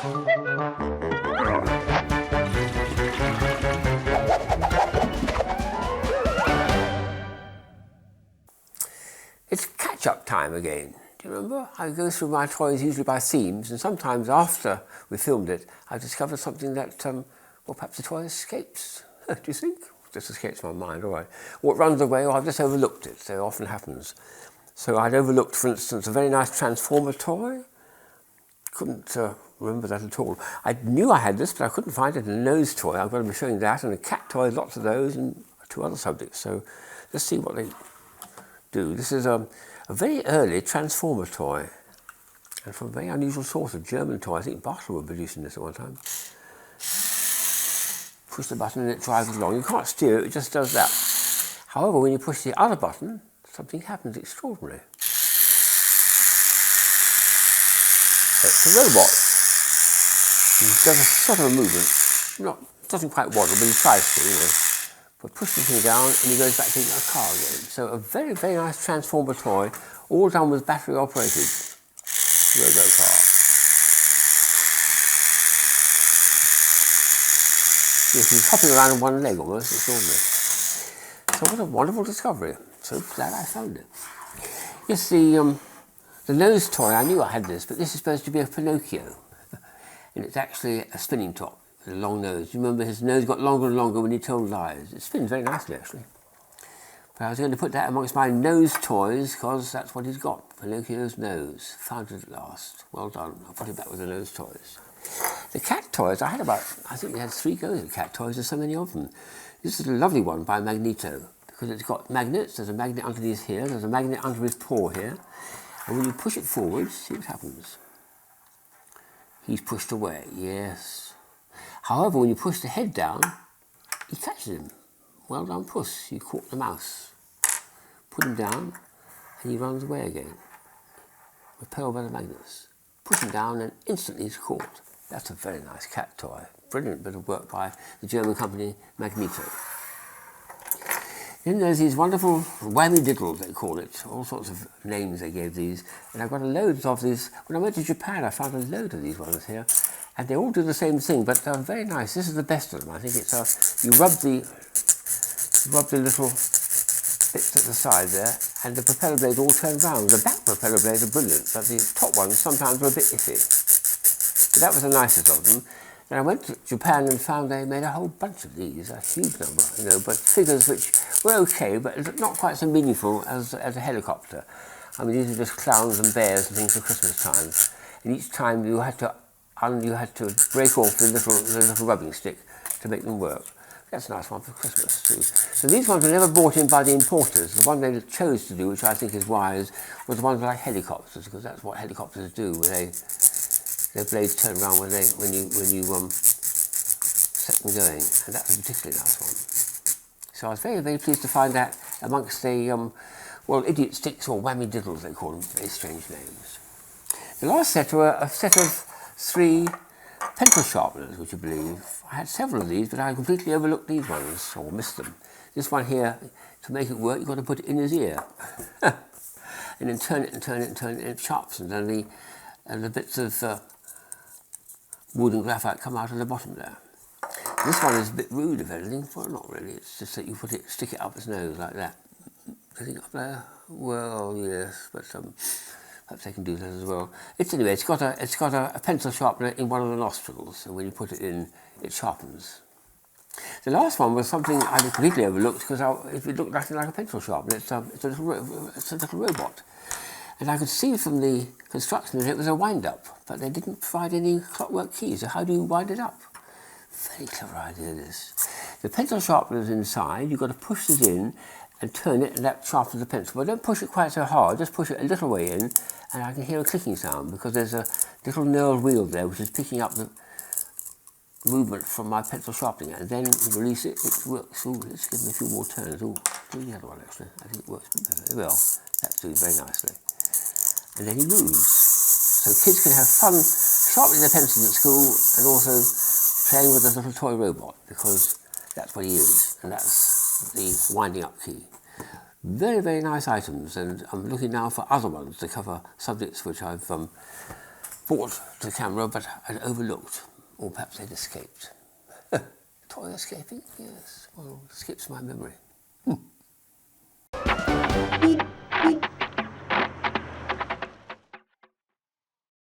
It's catch-up time again. Do you remember? I go through my toys usually by themes, and sometimes after we filmed it, I discover something that, well, perhaps the toy escapes. Do you think? Just escapes my mind, all right. Or it runs away, or I've just overlooked it, so it often happens. So I'd overlooked, for instance, a very nice Transformer toy. Couldn't remember that at all. I knew I had this, but I couldn't find it. A nose toy, I'm going to be showing that, and a cat toy, lots of those, and two other subjects. So let's see what they do. This is a very early Transformer toy, and from a very unusual source, a German toy. I think Bartel were producing this at one time. Push the button and it drives along. You can't steer it, it just does that. However, when you push the other button, something happens extraordinary. It's a robot. He does a sort of a movement. Doesn't quite waddle, but he tries to, you know. But push the thing down and he goes back to a car again. So a very, very nice Transformer toy, all done with battery operated robo-car. Yes, he's hopping around on one leg almost, extraordinary. So what a wonderful discovery. So glad I found it. Yes, the nose toy, I knew I had this, but this is supposed to be a Pinocchio. And it's actually a spinning top with a long nose. You remember his nose got longer and longer when he told lies. It spins very nicely, actually. But I was going to put that amongst my nose toys, because that's what he's got. Pinocchio's nose. Found it at last. Well done. I'll put it back with the nose toys. The cat toys, I think we had 3 goes at cat toys, there's so many of them. This is a lovely one by Magneto, because it's got magnets. There's a magnet underneath here, there's a magnet under his paw here. And when you push it forward, see what happens. He's pushed away, yes. However, when you push the head down, he catches him. Well done, puss, you caught the mouse. Put him down, and he runs away again. Repelled by the magnets. Push him down, and instantly he's caught. That's a very nice cat toy. Brilliant bit of work by the German company Magneto. Then there's these wonderful whammy diddles, they call it. All sorts of names they gave these. And I've got loads of these. When I went to Japan, I found a load of these ones here. And they all do the same thing, but they're very nice. This is the best of them. I think it's you rub the little bits at the side there, and the propeller blades all turn round. The back propeller blades are brilliant, but the top ones sometimes are a bit iffy. But that was the nicest of them. And I went to Japan and found they made a whole bunch of these, a huge number, you know, but figures which were okay, but not quite so meaningful as a helicopter. I mean, these are just clowns and bears and things for Christmas time. And each time you had to break off the little rubbing stick to make them work. That's a nice one for Christmas too. So these ones were never brought in by the importers. The one they chose to do, which I think is wise, was the ones like helicopters, because that's what helicopters do. Their blades turn around when you set them going, and that's a particularly nice one. So I was very, very pleased to find that amongst the idiot sticks, or whammy diddles they call them, very strange names. The last set were a set of 3 pencil sharpeners, would you believe? I had several of these, but I completely overlooked these ones, or missed them. This one here, to make it work, you've got to put it in his ear. And then turn it and turn it and turn it, and it sharpens, and the bits of wood and graphite come out of the bottom there. This one is a bit rude, if anything. Well, not really. It's just that you stick it up his nose like that. I think up there. Well, yes, but perhaps they can do that as well. Anyway, it's got a pencil sharpener in one of the nostrils, and when you put it in, it sharpens. The last one was something I completely overlooked because it looked nothing like a pencil sharpener. It's a little robot. And I could see from the construction that it was a wind-up, but they didn't provide any clockwork keys. So how do you wind it up? Very clever idea, this. The pencil sharpener is inside. You've got to push it in and turn it, and that sharpens the pencil. But don't push it quite so hard. Just push it a little way in, and I can hear a clicking sound because there's a little knurled wheel there which is picking up the movement from my pencil sharpening it. And then you release it, it works. Ooh, let's give it a few more turns. Ooh, do the other one actually. I think it works a bit better. Well, that's doing very nicely. And then he moves. So kids can have fun sharpening their pencils at school and also playing with a little toy robot, because that's what he is, and that's the winding up key. Very, very nice items, and I'm looking now for other ones to cover subjects which I've brought to the camera, but I'd overlooked, or perhaps they'd escaped. Toy escaping? Yes, well, skips my memory.